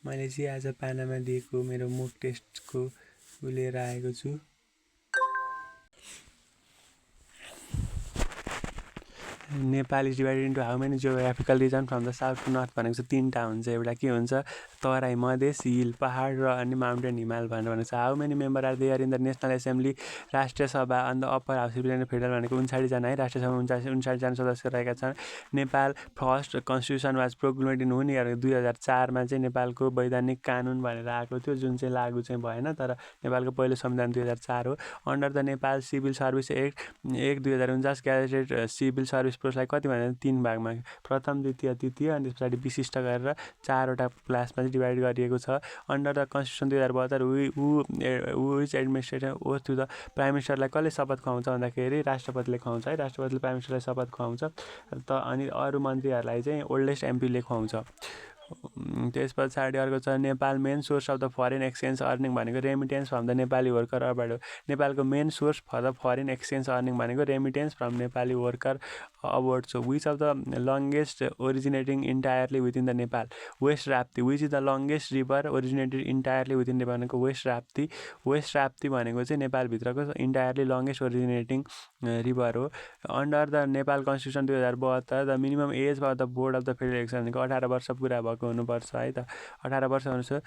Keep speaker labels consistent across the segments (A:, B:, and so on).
A: मैले चाहिँ आज पानामा दिएको मेरो मोक टेस्टको लिएर आएको छु। Nepal is divided into how many geographical region from the south to north भनेको छ 3टा हुन्छ। एउटा के हुन्छ तराई मधेस हिल पहाड र अनि माउन्टेन हिमाल भनेको छ। How many member are there in the national assembly राष्ट्रिय सभा on the upper house representative federal भनेको 59 जना है। राष्ट्रिय सभामा 59 जना सदस्य रहेका छन्। Nepal first constitution was proclaimed in हुन इयर 2004मा चाहिँ नेपालको वैधानिक कानुन भनेर आएको थियो, जुन चाहिँ लागू चाहिँ भएन, तर नेपालको पहिलो संविधान 2004 हो। Under the Nepal civil service act 2049 gazetted civil service पोस्टलाई कति भन्दा 3 भागमा प्रथम द्वितीय तृतीय अनि त्यस पछाडि विशिष्ट गरेर 4वटा क्लासमा चाहिँ डिभाइड गरिएको छ। Under the constitution 2072 which administration oath to the prime मिनिस्टरलाई कसले शपथ खुवाउँछ भन्दाखेरि राष्ट्रपतिले खुवाउँछ है। राष्ट्रपतिले प्राइम मिनिस्टरलाई शपथ खुवाउँछ अनि अरू मन्त्रीहरूलाई चाहिँ ओल्डेस्ट एमपीले खुवाउँछ। त्यस पछाडि अर्को छ Nepal main source of the foreign exchange earning भनेको remittance from the Nepali worker about. नेपालको main source for the foreign exchange earning भनेको remittance from Nepali worker about छ। Which of the longest originating entirely within the Nepal west Rapti. Which is the longest river originated entirely within Nepal भनेको west Rapti. West Rapti भनेको चाहिँ नेपालभित्रको entirely longest originating river हो। Under the Nepal constitution 2072 the minimum age for the board of the federal election भनेको 18 वर्ष पुरा भएको हुनुपर्छ है त, 18 वर्ष हुनुपर्छ।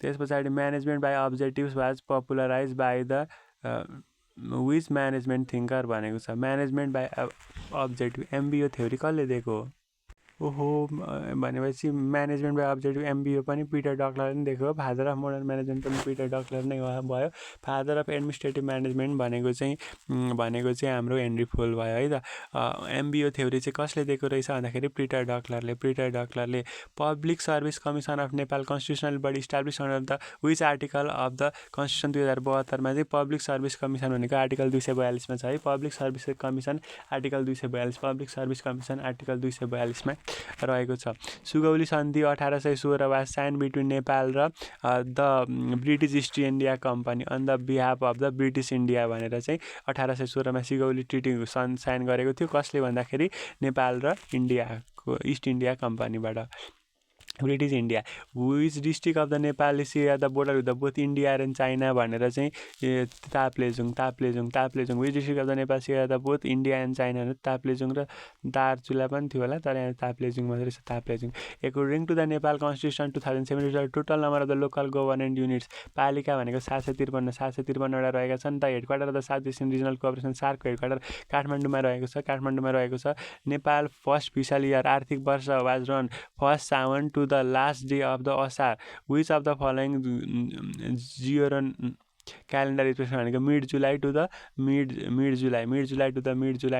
A: त्यस पछाडि management by objectives was popularise by the which management thinker भनेको छ। म्यानेजमेन्ट बाई अब्जेक्टिभ एमबिओ थ्योरी कसले दिएको हो? ओहो भनेपछि म्यानेजमेन्ट बाई अब्जेक्टिभ एमबिओ पनि पिटर डक्लरले नै दिएको हो। फादर अफ मोडर्न म्यानेजमेन्ट पनि पिटर डक्लर नै भयो। फादर अफ एडमिनिस्ट्रेटिभ म्यानेजमेन्ट भनेको चाहिँ हाम्रो हेनरी फोल भयो है त। एमबिओ थ्योरी चाहिँ कसले दिएको रहेछ भन्दाखेरि पिटर डक्लरले। Public service commission of Nepal constitutional body establish under the which article of the constitution 2072मा चाहिँ पब्लिक सर्भिस कमिसन भनेको आर्टिकल 242मा छ है। Public service commission article 242, public service commission article 242मा रहेको छ। सुगौली सन्धि 1816 वा साइन बिट्विन नेपाल र the British East India company on the behalf of the British India भनेर चाहिँ 1816मा सुगौली ट्रिटी साइन गरेको थियो। कसले भन्दाखेरि नेपाल र इन्डियाको इस्ट इन्डिया कम्पनीबाट British India. Which district of the Nepal share the border with the both India and China भनेर चाहिँ Taplejung. Which district of the Nepal share the both India and China Taplejung र दार्चुला पनि थियो होला, तर यहाँ ताप्लेजुङ मात्रै रहेछ Taplejung. According to the Nepal constitution 2007 total number of the local government units पालिका भनेको 753वटा रहेका छन्। The headquarter of the South Asian regional cooperation सार्कको हेडक्वार्टर काठमाडौँमा रहेको छ। नेपाल फर्स्ट फिसकल इयर आर्थिक वर्ष was run first Saun to the last day of the Asar. Which of the following जियोरन क्यालेन्डर एक्सप्रेसन भनेको mid July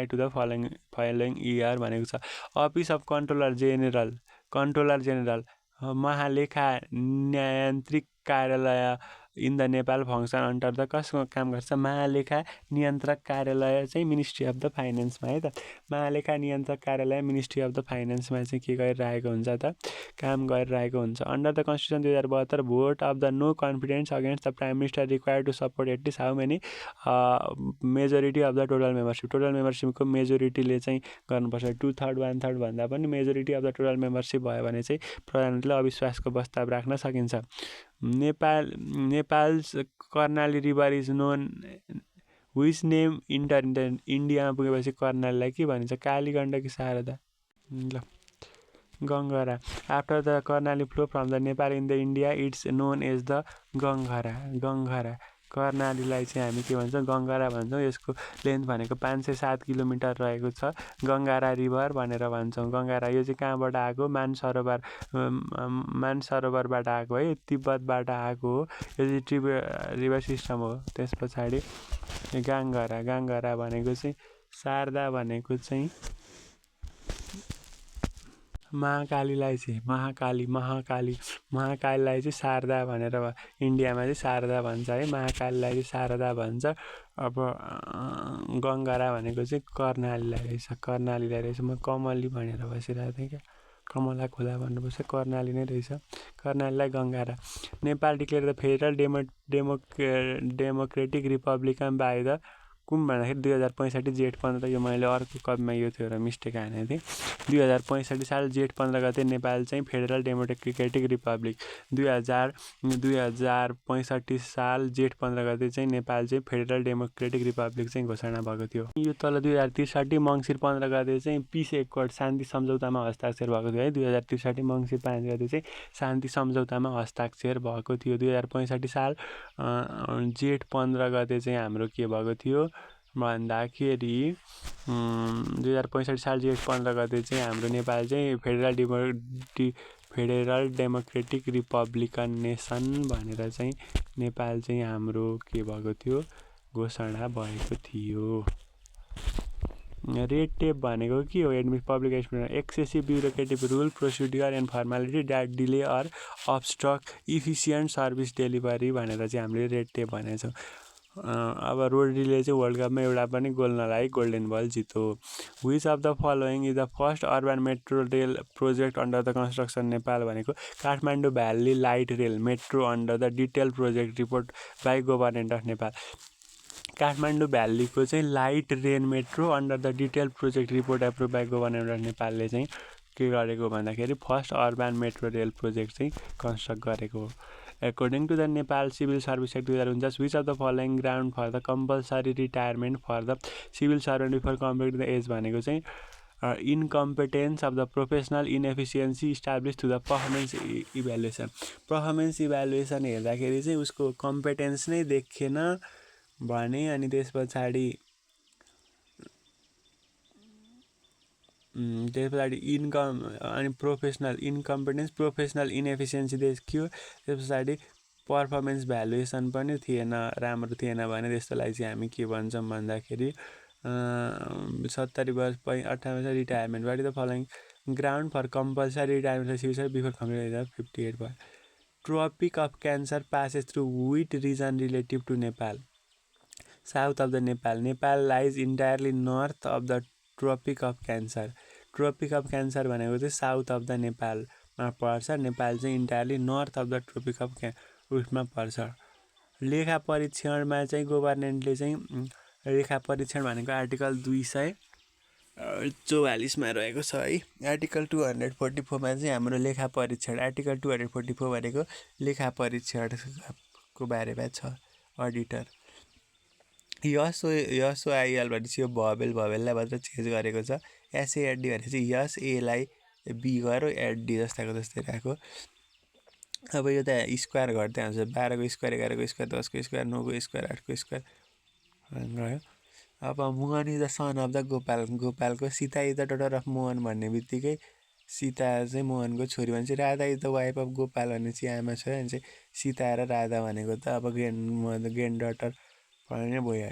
A: to the following year भनेको छ। अफिस अफ कन्ट्रोलर जेनरल महालेखा न्यायान्त्रिक कार्यालय in the Nepal function under the कसको काम गर्छ? महालेखा नियन्त्रक कार्यालय चाहिँ मिनिस्ट्री अफ द फाइनेन्समा है त। महालेखा नियन्त्रक कार्यालय मिनिस्ट्री अफ द फाइनेन्समा चाहिँ के गरिरहेको हुन्छ त? काम गरिरहेको हुन्छ। Under the constitution 2072 vote of the no confidence against the prime minister required to support at least how many majority of the total मेम्बरसिपको मेजोरिटीले चाहिँ गर्नुपर्छ। 2/3 1/3 भन्दा पनि majority of the total membership भयो भने चाहिँ प्रधानमन्त्रीले अविश्वासको प्रस्ताव राख्न सकिन्छ। Nepal's Karnali river is known which name इन्डियामा पुगेपछि कर्णालीलाई के भनिन्छ? काली गण्डकी शारदा ल गङ्गरा। After the Karnali flow from the Nepal in the India it's known as the गङ्गरा। कर्णालीलाई चाहिँ हामी के भन्छौँ? गङ्गरा भन्छौँ। यसको लेन्थ भनेको 507 किलोमिटर रहेको छ। गङ्गारा रिभर भनेर भन्छौँ। गङ्गारा यो चाहिँ कहाँबाट आएको? मानसरोवरबाट आएको है, तिब्बतबाट आएको हो। यो चाहिँ रिभर सिस्टम हो। त्यस पछाडि गाङ्गरा भनेको चाहिँ शारदा भनेको चाहिँ महाकालीलाई चाहिँ शारदा भनेर इन्डियामा चाहिँ शारदा भन्छ है। महाकालीलाई चाहिँ शारदा भन्छ। अब गङ्गरा भनेको चाहिँ कर्णालीलाई रहेछ। म कमली भनेर बसिरहेको थिएँ क्या, कमला खोला भन्नुपर्छ, कर्णाली नै रहेछ। कर्णालीलाई गङ्गरा। Nepal declare the federal democratic republican by the कुन भन्दाखेरि 2065 जेठ 15 यो मैले अर्को कपीमा यो थियो र मिस्टेक हानेको थिएँ 2065 साल जेठ 15 गते नेपाल चाहिँ फेडरल डेमोक्रेटिक रिपब्लिक 2065 साल जेठ 15 गते चाहिँ नेपाल चाहिँ फेडरल डेमोक्रेटिक रिपब्लिक चाहिँ घोषणा भएको थियो यो तल 2063 मङ्सिर 15 गते चाहिँ पिस एकर्ड शान्ति सम्झौतामा हस्ताक्षर भएको थियो है 2063 मङ्सिर 5 गते चाहिँ शान्ति सम्झौतामा हस्ताक्षर भएको थियो 2065 साल जेठ 15 गते चाहिँ हाम्रो के भएको थियो भन्दाखेरि 2065 साल जेठ 15 गते चाहिँ हाम्रो नेपाल चाहिँ फेडरल डेमोक्रेटिक रिपब्लिकन नेसन भनेर चाहिँ नेपाल चाहिँ हाम्रो के भएको थियो घोषणा भएको थियो रेड टेप भनेको के हो public administration excessive bureaucratic rule procedure and formality that delay or obstruct efficient service delivery भनेर चाहिँ हामीले रेड टेप भनेको छौँ अब रोडरीले चाहिँ वर्ल्ड कपमा एउटा पनि गोल नलागी गोल्डन बल जित्यो which of the following is the first urban metro rail project under the construction Nepal भनेको Kathmandu valley light rail metro under the detail project report by government of Nepal Kathmandu भ्यालीको चाहिँ light rail metro under the detail project report approve by government of नेपालले चाहिँ के गरेको भन्दाखेरि first urban metro rail project चाहिँ construct गरेको हो According to the Nepal Civil Service Act 2049, which of the following ground for the compulsory retirement for the civil servant before completing the age भनेको चाहिँ incompetence of the professional inefficiency established to the performance evaluation. Performance evaluation हेर्दाखेरि चाहिँ उसको competence नै देखेन भने अनि त्यस पछाडि इन्कम अनि प्रोफेसनल इन्कम्पिटेन्स प्रोफेसनल इनएफिसियन्सी देखियो त्यस पछाडि पर्फर्मेन्स भ्यालुएसन पनि थिएन राम्रो थिएन भने त्यस्तोलाई चाहिँ हामी के भन्छौँ भन्दाखेरि 70 वर्ष 58 वर्ष retirement what is the following ground for compulsory retirement civil before complete 58 भयो tropic of cancer passes through which region relative to Nepal south of the Nepal lies entirely north of the trophic of cancer भनेको चाहिँ south of the नेपालमा पर्छ नेपाल चाहिँ entirely north of the trophic अफ उसमा पर्छ लेखा परीक्षणमा चाहिँ गभर्मेन्टले चाहिँ लेखा परीक्षण भनेको आर्टिकल 244 मा रहेको छ है आर्टिकल 244 मा चाहिँ हाम्रो लेखा परीक्षण आर्टिकल 244 भनेको लेखा परीक्षणको बारेमा छ अडिटर यसओआइएल भनेपछि यो भवेललाई मात्र चेन्ज गरेको छ एसएएडी भनेपछि यस एलाई बी गऱ्यो एडी जस्ताको जस्तै राख्यो अब यो त स्क्वायर घट्दै आउँछ 12 को स्क्वायर 11 को स्क्वायर 10 को स्क्वायर 9 को स्क्वायर 8 को स्क्वायर गयो अब Mohan is the son of the गोपालको Sita is the daughter of Mohan भन्ने बित्तिकै सीता चाहिँ मोहनको छोरी भनेपछि Radha is the wife of Gopal भनेपछि आमा छोरी भने चाहिँ सीता र राधा भनेको त अब ग्रेन्ड डटर भन्ने भयो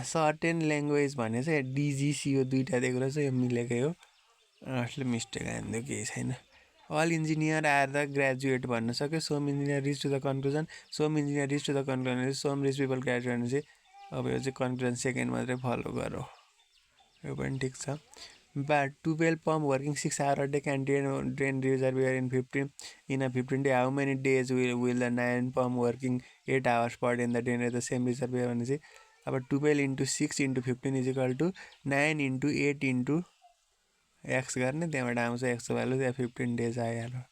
A: सर्टेन ल्याङ्ग्वेज भने चाहिँ डिजिसी यो दुईटा दिएको रहेछ यो मिलेकै हो असले मिस्टेक हान्दियो केही छैन all engineer are the graduate भन्न सक्यो some engineer reach to the conclusion some engineer reach to the conclusion some rich people graduate भने चाहिँ अब यो चाहिँ कन्क्लुजन सेकेन्ड मात्रै फलो गरौँ यो पनि ठिक छ But 12 pump working 6 hours a day can drain reservoir in 15 day. How many days will the 9 pump working 8 hours per day in the drain the same reservoir? About 12 into 6 into 15 is equal to 9 into 8 into x गर्ने त्यहाँबाट आउँछ x value त्यहाँ 15 days आइहाल्यो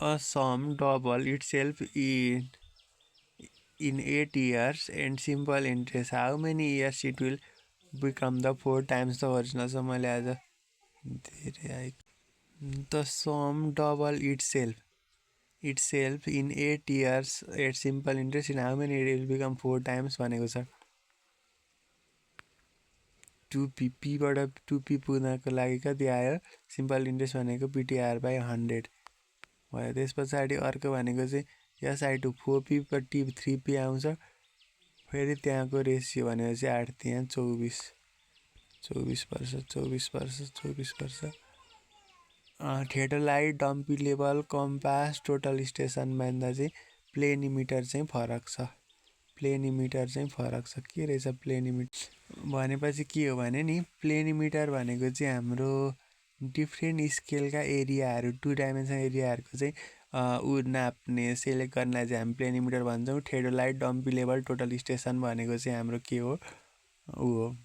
A: a sum double itself in 8 years and simple interest. How many years it will become the 4 times the original sum? मैले आज धेरै आइ the sum double itself in 8 years at simple interest in how many it will become 4 times भनेको छ 2p बाट 2p पुग्नको लागि कति आयो सिम्पल इन्ट्रेस्ट भनेको ptr by 100 भयो त्यस पछाडी अर्को भनेको चाहिँ एसआई टु 4p पट्टि 3p आउँछ फेरि त्यहाँको रेसियो भनेपछि 8 त्यहाँ 24 वर्ष theodolite dumpy level compass total station भन्दा चाहिँ प्लेनिमिटर चाहिँ फरक छ के रहेछ प्लेनिमिटर भनेपछि के हो भने नि प्लेनिमिटर भनेको चाहिँ हाम्रो डिफ्रेन्ट स्केलका एरियाहरू 2 डाइमेन्सन एरियाहरूको चाहिँ ऊ नाप्ने सेलेक्ट गर्नलाई चाहिँ हामी प्लेनिमिटर भन्छौँ। Theodolite, dumpy level, total station भनेको चाहिँ हाम्रो के हो, ऊ हो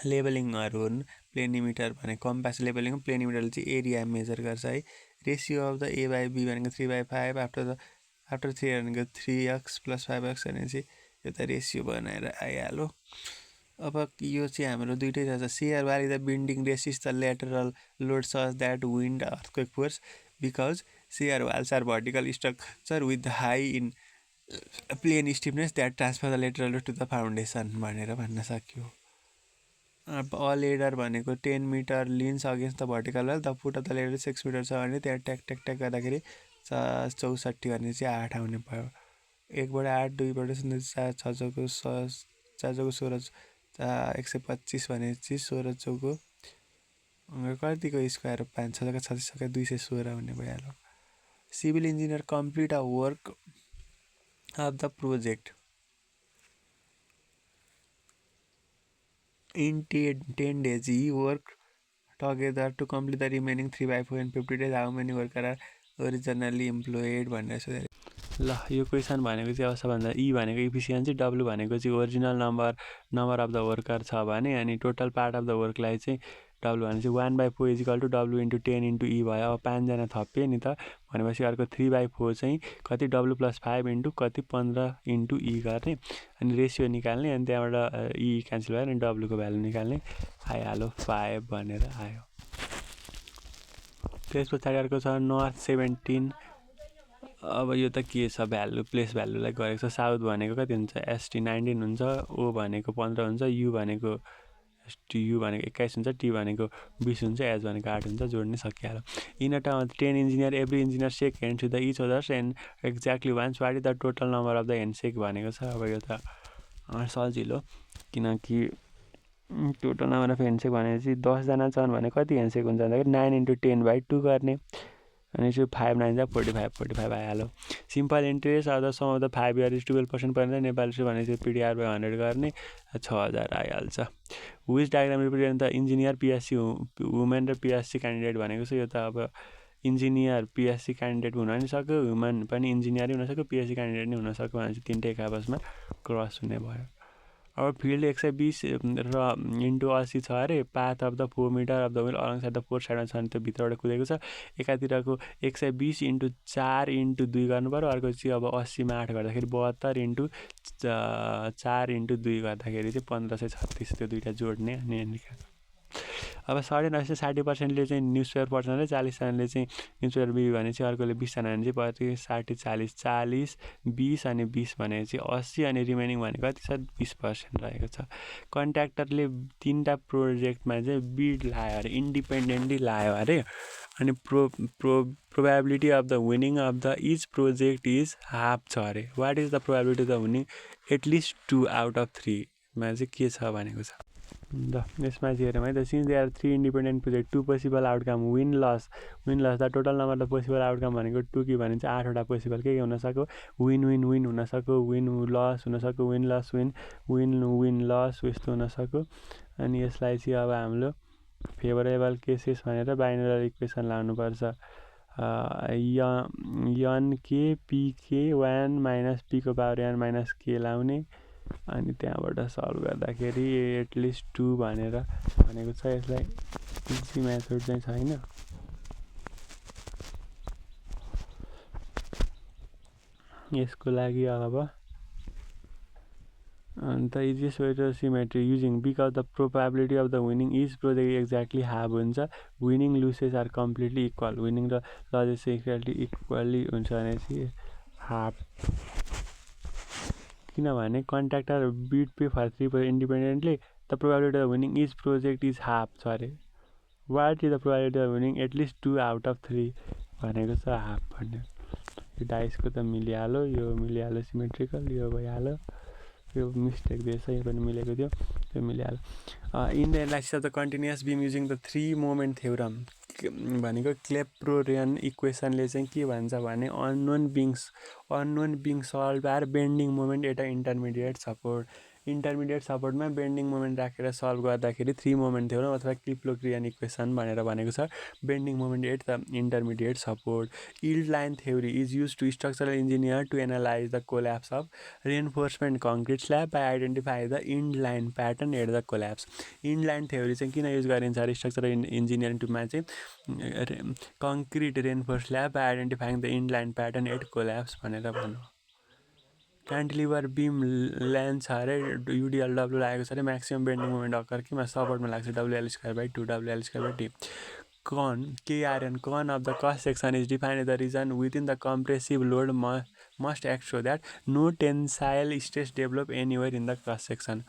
A: लेभलिङहरू हुन्। प्लेनिमिटर भने कम्पास लेभलिङ, प्लेनिमिटरले चाहिँ एरिया मेजर गर्छ है। रेसियो अफ द A/B भनेको 3/5, आफ्टर 3 भनेको 3x + 5x भनेपछि यो त रेसियो बनाएर आइहाल्यो। अब यो चाहिँ हाम्रो दुइटै छ। Shear wall the building resist the lateral load such that wind earthquake force because shear walls are vertical structure with high in plane stiffness that transfer the lateral load to the foundation भनेर भन्न सक्यो। अब a ladder भनेको 10 metre leans against the vertical wall, the foot of the ladder 6 metre छ भने त्यहाँ ट्याक ट्याक ट्याक गर्दाखेरि 64 भने चाहिँ 8 आउने भयो। 1बाट 8, 2बाट 4, 6 चौको 16, 125 भनेपछि 16 चौको कतिको स्क्वायर, 5 6 36 216 हुने भइहाल्यो। Civil engineer complete a work of the project in 10 days. He worked together to complete the remaining 3/4 in 50 days. How many workers are originally employed भनेर सोधेर ल यो क्वेसन भनेको चाहिँ अब सबभन्दा ई भनेको इफिसियन्सी, डब्लु भनेको चाहिँ original number of the worker छ भने, अनि टोटल पार्ट अफ द वर्कलाई चाहिँ डब्लु भने चाहिँ 1/4 = डब्लु × 10 × ई भयो। अब 5 जना थप्यो नि त भनेपछि अर्को 3/4 चाहिँ कति डब्लु + 5 × कति 15 × ई गर्ने, अनि रेसियो निकाल्ने, अनि त्यहाँबाट ई क्यान्सल भयो अनि डब्लुको भ्यालु निकाल्ने, आइहाल्यो 5 भनेर आयो। त्यस पछाडि अर्को छ नर्थ 17। अब यो त के छ, भ्यालु प्लेस भ्यालुलाई गरेको छ। साउथ भनेको कति हुन्छ, ST 19 हुन्छ, ओ भनेको 15 हुन्छ, यु भनेको 21 हुन्छ, टी भनेको 20 हुन्छ, एच भनेको 8 हुन्छ, जोड्ने सकिहाल्यो। In a team 10 engineer, every engineer shake hand to the each others and exactly once what is the total number of the handshake भनेको छ। अब यो त सजिलो, किनकि टोटल नम्बर अफ ह्यान्डसेक भनेपछि 10 जना छन् भने कति ह्यान्डसेक हुन्छ भन्दाखेरि 9 × 10/2 गर्ने, अनि चाहिँ 5 9 जा 45 आइहाल्यो। Simple interest of the sum of the 5 year is 12% पर्ने, नेपाली भनेपछि PDR/100 गर्ने 6000 आइहाल्छ। Which diagram represent the engineer PSC women र PSC क्यान्डिडेट भनेको छ। यो त अब इन्जिनियर PSC क्यान्डिडेट हुन नि सक्यो, वुमेन पनि इन्जिनियरै हुनसक्यो, PSC क्यान्डिडेट नै हुनसक्यो भनेपछि तिनटै आपसमा क्रस हुने भयो। अब फिल्ड 120 र × 80 छ अरे, path of the 4 metre of the will along side the 4 साइडमा छ भने त्यो भित्रबाट कुदेको छ। एकातिरको 120 × 4 × 2 गर्नु पऱ्यो, अर्को चाहिँ अब 80 मा 8 गर्दाखेरि 72 × 4 × 2 गर्दाखेरि चाहिँ 1536, त्यो दुइटा जोड्ने अनि अब 60%ले चाहिँ न्युजपेपर पढ्छन् अरे, 40जनाले चाहिँ न्युजपेपर बी भने चाहिँ अर्कोले 20जना भने चाहिँ 60 40 40 20 अनि 20 भने चाहिँ 80, अनि रिमेनिङ भनेको कति छ 20% रहेको छ। कन्ट्र्याक्टरले 3टा प्रोजेक्टमा चाहिँ बिड लायो अरे, इन्डिपेन्डेन्टली लायो अरे, अनि probability of the winning of the each project is half छ अरे। What is the probability of the winning at least 2 out of 3 मा चाहिँ के छ भनेको छ। ल यसमा चाहिँ हेरौँ है त। Since there are 3 independent project, 2 possible outcome, win loss the total number of possible outcome भनेको 2 कि भने चाहिँ 8वटा पोसिबल के हुनसक्यो, विन हुनसक्यो, विन लस हुनसक्यो, विन लस विन लस यस्तो हुनसक्यो। अनि यसलाई चाहिँ अब हाम्रो फेभरेबल केसेस भनेर बाइनरी इक्वेसन लाउनुपर्छ। यन के PK 1 - P को पावर n - K लाउने, अनि त्यहाँबाट सल्भ गर्दाखेरि एटलिस्ट 2 भनेर भनेको छ। यसलाई इजी मेथड चाहिँ छैन। यसको लागि अब अन्त easiest way to symmetry using because the probability of the winning is project exactly half हुन्छ, winning losses are completely equal, winning र लसेस इक्वली हुन्छ भने चाहिँ हाफ, किनभने contractor bid pay for 3 independently, the probability of winning is project is half छ अरे। What is the probability of winning at least 2 out of 3 भनेको छ half भन्ने। यो डाइसको त मिलिहाल्यो, यो मिलिहाल्यो, सिमेट्रिकल यो भइहाल्यो, यो मिस्टेक दिएछ, यो पनि मिलेको थियो, त्यो मिलिहाल्यो। In the analysis of the continuous beam using the 3 moment theorem भनेको क्लेप्रोरियन इक्वेसनले चाहिँ के भन्छ भने unknown being solve are bending moment at a intermediate support. Intermediate सपोर्टमा बेन्डिङ मोमेन्ट राखेर सल्भ गर्दाखेरि 3 मोमेन्ट थियो अथवा क्लिप्लोक्रियन इक्वेसन भनेर भनेको छ bending moment at the intermediate support yield line theory is use to structural engineer to analyse the collapse of reinforcement concrete slab by identify the yield line pattern at the collapse yield line theory चाहिँ किन use गरिन्छ अरे structural इन्जिनियरिङमा चाहिँ concrete reinforce slab by identifying the yield line pattern at collapse भनेर भन्नु cantilever बिम length छ अरे युडिएलडब्लु लागेको छ अरे म्याक्सिमम बेन्डिङ मोमेन्ट अकर केमा सपोर्टमा लाग्छ WL²/2 WL²/T Con KRN Con of the cross section is defined as the region within the compressive load must act so that no tensile stress develop anywhere in the cross section.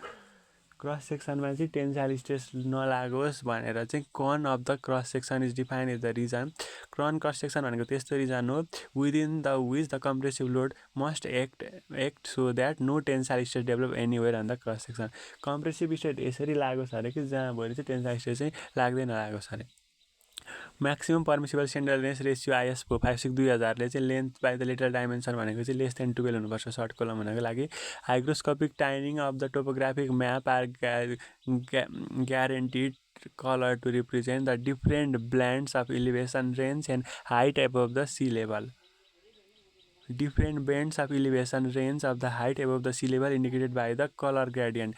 A: Cross सेक्सनमा चाहिँ tensile stress नलागोस् भनेर चाहिँ core of the cross section is define as the region core cross section भनेको त्यस्तो region हो within the which the compressive load must act so that no tensile stress develop anywhere on the cross section compressive stress यसरी लागोस् अरे कि जहाँ भएर चाहिँ टेन्साइल स्ट्रेस चाहिँ लाग्दै नलागोस् अरे म्याक्सिमम पर्मिसिबल सेन्डरनेस रेसियो IS 562,000ले चाहिँ length by the little dimension भनेको चाहिँ लेस देन 12 हुनुपर्छ सर्ट कलम हुनको लागि hygroscopic timing of the topographic map are guaranteed color to represent the different blends of elevation range and height above the sea level. Different bands of elevation range of the height above the sea level indicated by the color gradient.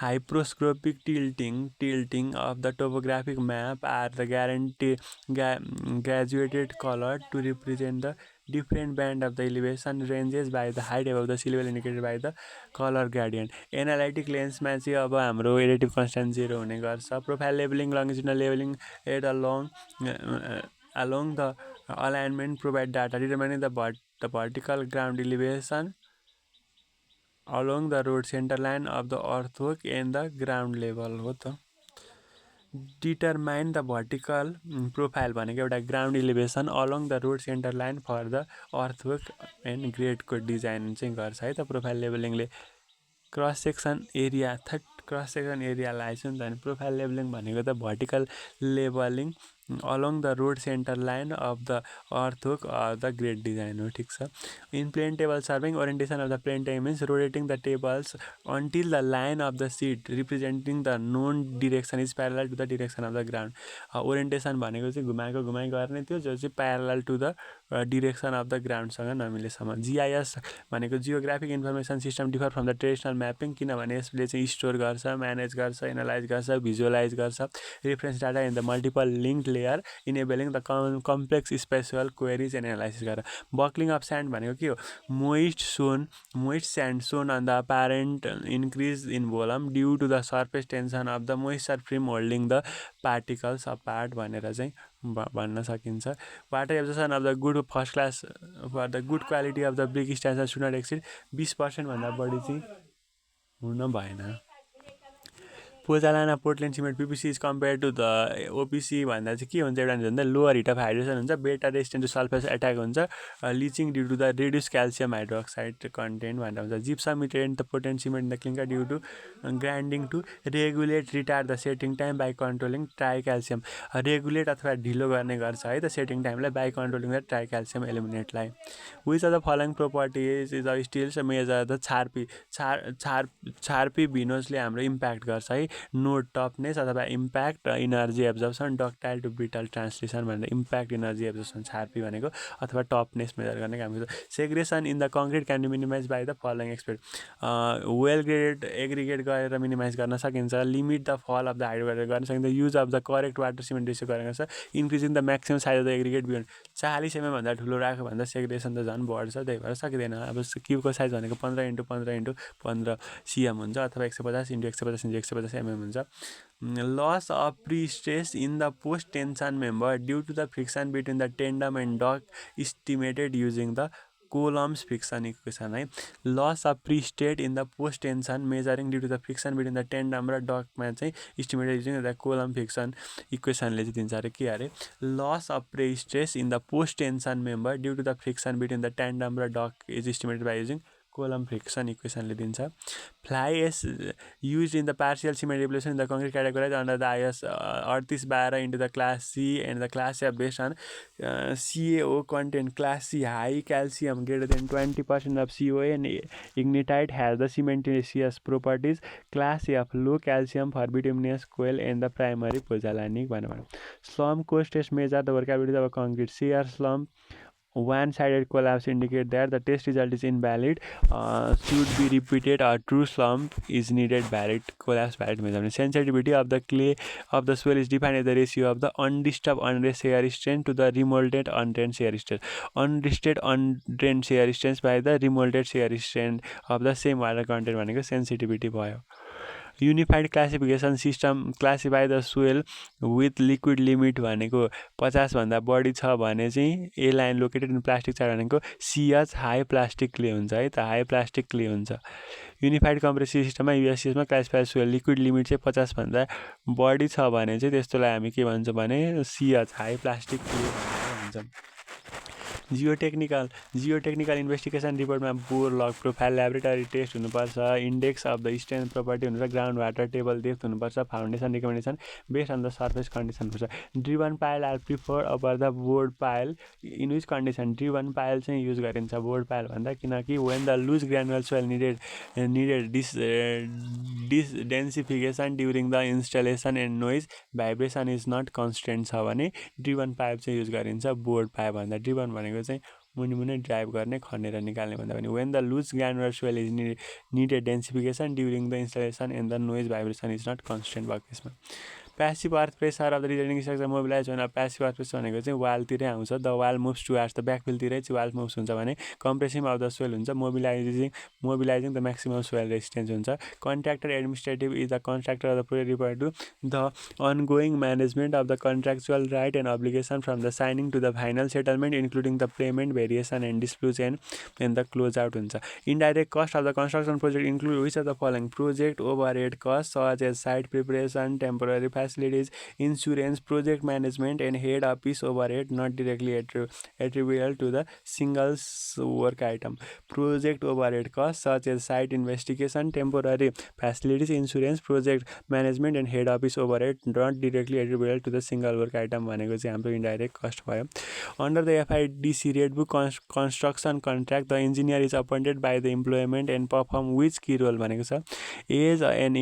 A: Hygroscopic tilting of the topographic map are the graduated color to represent the different band of the elevation ranges by the height above the sea level indicated by the color gradient. Analytic lens मा चाहिँ अब हाम्रो relative constant 0 हुने गर्छ profile leveling longitudinal leveling at along the alignment provide data determining the vertical ground elevation along the road center line of the earthwork and the ground level हो त determine the vertical profile भनेको एउटा ground elevation along the road center line for the earthwork and grade को design चाहिँ गर्छ है त profile लेभलिङले cross section area cross section एरियालाई चाहिँ नि प्रोफाइल लेभलिङ भनेको त vertical levelling along the road center line of the earthwork or the grade design हो ठिक छ in plane table serving orientation of the plane table means rotating the tables until the line of the sheet representing the known direction is parallel to the direction of the ground orientation भनेको चाहिँ घुमाएको घुमाइ गर्ने त्यो जो चाहिँ parallel to the direction of the ground सँग नमिलेसम्म GIS भनेको geographic information system differ from the traditional mapping किनभने यसले चाहिँ स्टोर गर्छ म्यानेज गर्छ एनालाइज गर्छ भिजुअलाइज गर्छ reference data in the multiple linked layer enabling the complex spatial queries and analysis गरेर बक्लिङ अफ स्यान्ड भनेको के हो moist sand shown on the apparent increase in volume due to the surface tension of the moisture film holding the particles apart भनेर चाहिँ भन्न सकिन्छ water absorption of the good first class for the good quality of the brick standard should not exceed 20% भन्दा बढी चाहिँ हुन भएन pozzolana Portland cement PPC is compare to the OPC भन्दा चाहिँ के हुन्छ एउटा भन्दा लोवर हिट अफ हाइड्रेसन हुन्छ better resistant to sulphate attack हुन्छ leaching due to the reduce calcium hydroxide content भनेर हुन्छ gypsum retain the potent cement the clinker due to grinding to regulate retard the setting time by controlling tricalcium regulate अथवा ढिलो गर्ने गर्छ है त setting टाइमलाई by controlling the tricalcium एलिमिनेटलाई which of the following properties is the steels measure the Charpy भिनोजले हाम्रो इम्प्याक्ट गर्छ है नोड टफनेस अथवा impact energy absorption ductile to brittle translation भनेर इम्प्याक्ट इनर्जी एब्जर्प्सन छार्पी भनेको अथवा टफनेस मेजर गर्ने काम गर्छ segregation in the concrete can be minimise by the following expect well graded aggregate गरेर मिनिमाइज गर्न सकिन्छ limit the fall of the height गरेर गर्न सकिन्छ use of the correct water cement ratio गरेर सक्छ increasing the maximum size of the aggregate beyond 40 mm भन्दा ठुलो राख्यो भन्दा सेग्रेसन त झन् बढ्छ त्यही भएर सकिँदैन अब क्युबको साइज भनेको 15x15x15 cm हुन्छ अथवा 150x150x150 mm हुन्छ loss of prestress in the post tension member due to the friction between the tendon and duct estimated using the Coulomb's friction equation है loss of pre state in the post tension measuring due to the friction between the tendon र डकमा चाहिँ estimated using the Coulomb friction इक्वेसनले चाहिँ दिन्छ अरे के अरे loss of prestress in the post tension member due to the friction between the tendon र duct is estimated by using Coulomb friction इक्वेसनले दिन्छ fly ash use in the partial cement replacement in the concrete categorise under the IS 3812 into the class C and the class F based on CaO content. Class C high calcium greater than 20% of CoA and ignitite has the cementitious properties. Class F low calcium for bituminous coal and the primary pozzolanic. Slump course test measure the workability of a concrete. Shear slump one-sided collapse indicate that the test result is invalid. Should be repeated or true slump is needed. Valid collapse valid measurement. Sensitivity of the clay of the soil is defined as the ratio of the undisturbed undrained shear strength to the remolded undrained shear strength. Undisturbed undrained shear strength by the remolded shear strength of the same water content भनेको sensitivity भयो. Unified classification system classify the soil with liquid limit भनेको 50 भन्दा बढी छ भने चाहिँ A line located in plastic chart भनेको CH high plastic clay हुन्छ है त हाई प्लास्टिक क्ले हुन्छ. युनिफाइड कम्प्रेसिभ सिस्टममा युएससिएसमा क्लासिफाई सोइल लिक्विड लिमिट चाहिँ 50 भन्दा बढी छ भने चाहिँ त्यस्तोलाई हामी के भन्छौँ भने CH हाई प्लास्टिक क्ले भनेर भन्छौँ. जियोटेक्निकल इन्भेस्टिगेसन रिपोर्टमा bore log profile laboratory test हुनुपर्छ. Index of the strength property हुनुपर्छ. ग्राउन्ड वाटर टेबल डेप्थ हुनुपर्छ. Foundation recommendation based on the surface condition हुनुपर्छ. Driven pile are prefer over the bored pile in which condition. Driven pile चाहिँ use गरिन्छ bored pile भन्दा किनकि when the loose granular soil needed densification during the installation and noise vibration is not constant छ भने driven pipe चाहिँ use गरिन्छ bored pipe भन्दा. Driven भनेको चाहिँ मुनि ड्राइभ गर्ने खनेर निकाल्ने भन्दा पनि when the loose granular soil is needed densification during the installation and the noise vibration is not constant भएको केसमा. Passive earth pressure of the resulting structure mobilise होइन. प्यासिभ अर्थ प्रेसर भनेको चाहिँ वालतिरै आउँछ. The wall moves towards the ब्याकफिलतिरै चाहिँ wall moves हुन्छ भने कम्प्रेसिभ अफ द सोइल हुन्छ. Mobilising the maximum soil resistance हुन्छ. Contractor administrative is the contractor of the project report to the ongoing management of the contractual right and obligation from the signing to the final settlement including the payment variation and disputes and the close out हुन्छ. Indirect cost of the construction project include which of the following. Project overhead cost such as site preparation temporary facilities, insurance, project management, and head office overhead not directly attributable to the single work item. Project overhead costs such as site investigation, temporary facilities, insurance, project management, and head office overhead not directly attributable to the single work item भनेको चाहिँ हाम्रो indirect cost भयो. Under the FIDC Red Book construction contract, the engineer is appointed by the employment and perform which key role भनेको छ. As an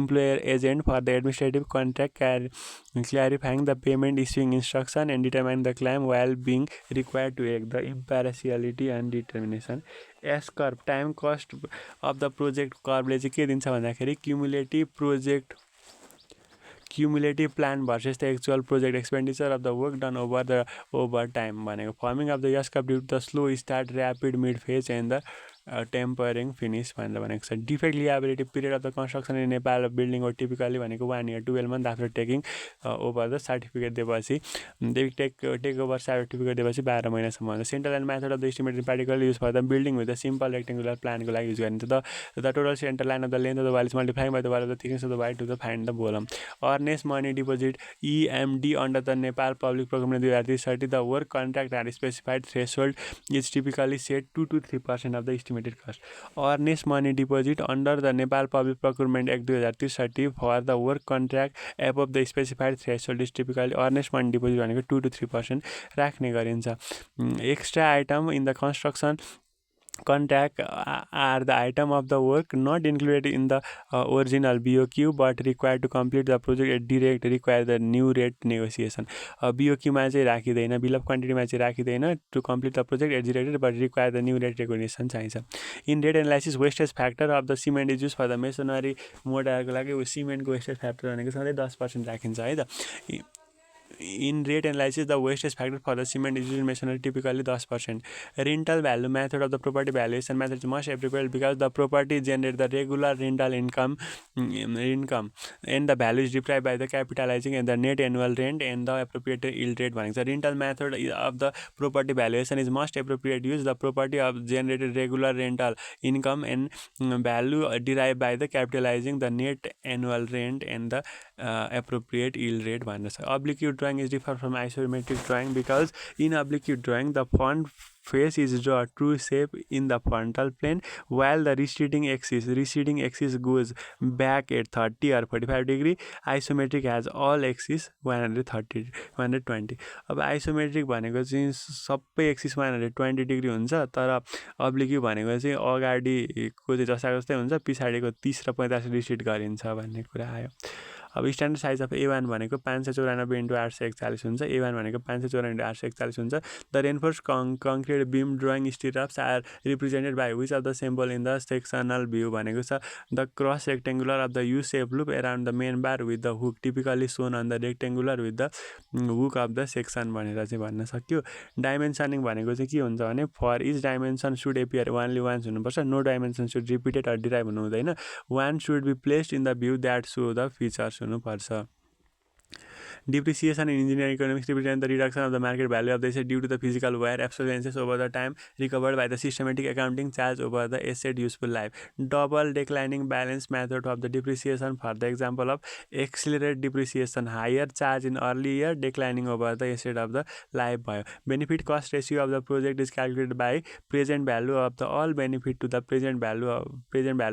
A: employer agent for the administrative contract, clarifying the payment, issuing instruction, and determining the claim while being required to act. The impartiality and determination. S curve time cost of the project curve ले चाहिँ के दिन्छ भन्दाखेरि cumulative plan versus the actual project expenditure of the work done over time भनेको. Forming of the S curve due to the slow start, rapid mid phase, and the tempering finish भनेर भनेको छ. Defect liability period of the construction in Nepal building हो typically भनेको 1 year 12 months after taking over the certificate दिएपछि take over certificate दिएपछि 12 महिनासम्म हुन्छ. Central and method of the estimated particle use for the building with the simple rectangular प्लानको लागि use गरिन्छ. The total central line of the length of the wall is multiplying by the wall of the thickness of the wall to the find the volume. Earnest money deposit EMD under the Nepal public procurement 2030. The work contract and specified threshold is typically set 2 to 3% of the estimated cost. Earnest money deposit under the Nepal Public Procurement Act 2030 for the work contract above the specified threshold is typically earnest money deposit भनेको 2 to 3% राख्ने गरिन्छ. Extra item in the construction contract are the item of the work not included in the original BOQ but required to complete the project direct require the new rate negotiation. BOQ मा चाहिँ राखिदैन, bill of क्वान्टिटीमा चाहिँ राखिदैन. To complete the project executed but require the new rate regulation चाहिन्छ. In rate analysis wastage factor of the cement is use for the masonry मोडरको लागि सिमेन्टको wastage factor भनेको सधैँ 10% राखिन्छ है त. In rate analysis, the wastage factor for the cement is used masonry typically 10%. Rental value method of the property valuation method is much appropriate because the property generates the regular rental income and the value is derived by the capitalizing and the net annual rent and the appropriate yield rate. The rental method of the property valuation is most appropriate use the property of generated regular rental income and value derived by the capitalizing the net annual rent and the appropriate yield rate भनेर छ oblique drawing is different from isometric drawing because in oblique drawing the front face is draw a true shape in the frontal plane while the receding axis goes back at 30 or 45 degree. Isometric has all axis 130 120. अब isometric भनेको चाहिँ सबै axis 120 degree हुन्छ तर oblique भनेको चाहिँ अगाडिको चाहिँ जस्ताको जस्तै हुन्छ पछाडिको 30 र 45 रिसिड गरिन्छ भन्ने कुरा आयो अब स्ट्यान्डर्ड साइज अफ A1 भनेको 594 into 841 हुन्छ A1 भनेको 594 into 841 हुन्छ the reinforce concrete beam drawing stirrups are represented by which of the symbol in the sectional view भनेको छ the cross rectangular of the U shape loop around the main bar with the hook typically shown on the rectangular with the hook of the section भनेर चाहिँ भन्न सक्यो डाइमेन्सनिङ भनेको चाहिँ के हुन्छ भने for each dimension should appear only once हुनुपर्छ no dimension should repeated or derive हुनु हुँदैन one should be placed in the view that so the features हुनुपर्छ Depreciation in engineering economics represent the reduction of the market value of the asset due to the physical wear obsolescence over the time recovered by the systematic accounting charge over the asset useful life. Double declining balance method of the depreciation for the example of accelerate depreciation higher charge in early year declining over the asset of the life भयो. Benefit cost ratio of the project is calculated by present value of the all benefit to the present value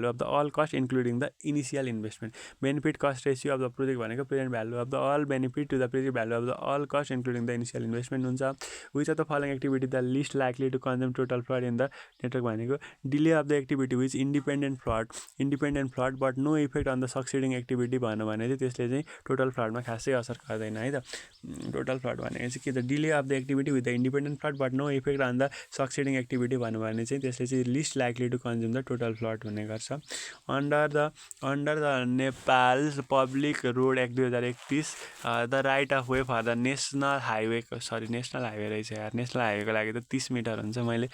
A: of the all cost including the initial investment. Benefit cost ratio of the project भनेको present value of the all benefit to the present value of the all cost including the initial investment हुन्छ which of the following activity the least likely to consume total flood in the network भनेको delay of the activity which independent flood but no effect on the succeeding activity भन्नु भने चाहिँ त्यसले चाहिँ total flood मा खासै असर गर्दैन है त total flood भनेको चाहिँ के त delay of the activity with the independent flood but no effect on the succeeding activity भन्नु भने चाहिँ त्यसले चाहिँ least likely to consume the total flood हुने गर्छ under the Nepal's Public Road Act 2031 the right of way for the national highway रहेछ यार national हाइवेको लागि त 30 मिटर हुन्छ मैले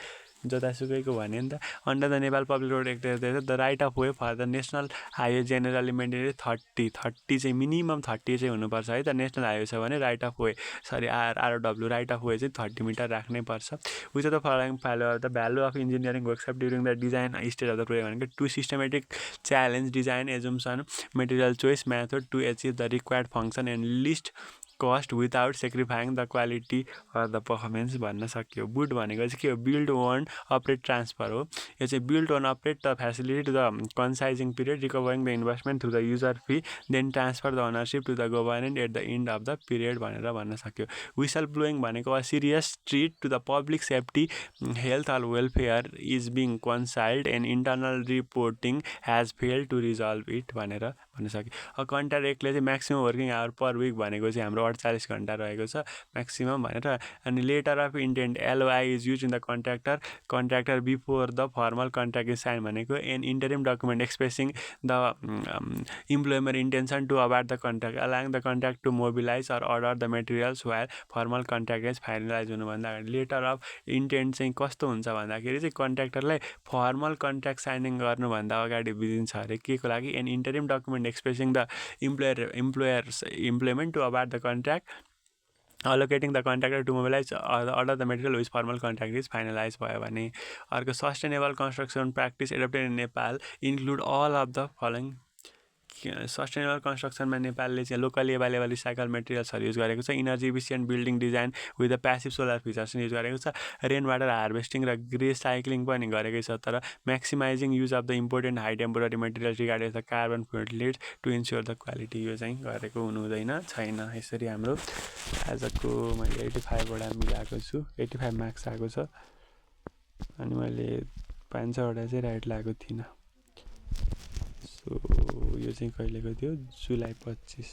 A: जतासुकैको भने नि त under the Nepal public road act the right of way for the national highway generally maintain 30 चाहिँ मिनिमम 30 चाहिँ हुनुपर्छ है त नेसनल हाइवे छ भने right of way ROW right of way चाहिँ 30 मिटर राख्नै पर्छ which of the following the value of engineering workshop during the design stage of the project भनेको to systematic challenge design assumption material choice method to achieve the required function and least cost without sacrificing the quality or the performance भन्न सक्यो boot भनेको चाहिँ के हो build own अपरेट transfer हो यो चाहिँ build own operate the facility to the concessioning period recovering the investment through the user fee then transfer the ownership to the government at the end of the period भनेर भन्न सक्यो whistle blowing भनेको a serious threat to the public safety health or welfare is being consult and internal reporting has fail to resolve it भनेर भन्न सक्यो contract एक्टले चाहिँ maximum working hour पर week भनेको चाहिँ हाम्रो 48 घण्टा रहेको छ म्याक्सिमम भनेर अनि letter of intent LOI is use in the contractor before the formal contract is sign भनेको an interim document expressing the employment intention to about the contract allowing the contract to mobilise or order the materials while formal contract is finalise हुनुभन्दा अगाडि letter of intent चाहिँ कस्तो हुन्छ भन्दाखेरि चाहिँ कन्ट्र्याक्टरलाई formal contract shining गर्नुभन्दा अगाडि बुझिन्छ अरे के को लागि an interim document expressing the employer's employment to award the contract allocating the contractor to mobilize or order the material which formal contract is finalized भयो भने अर्को sustainable construction practice adapted in Nepal include all of the following sustainable कन्स्ट्रक्सनमा नेपालले चाहिँ locally available recycle मेटेरियल्सहरू use गरेको छ energy efficient building design with the passive solar features use गरेको छ रेन वाटर हार्भेस्टिङ र रिसाइक्लिङ पनि गरेकै छ तर maximising use of the important high temporary materials regarded the carbon footprint to ensure the quality यो चाहिँ गरेको हुनु हुँदैन छैन यसरी हाम्रो आजको मैले 85वटा मिलाएको छु 85 मार्क्स आएको छ अनि मैले 5-6वटा चाहिँ राइट लगाएको थिइनँ सो यो चाहिँ कहिलेको थियो जुलाई 25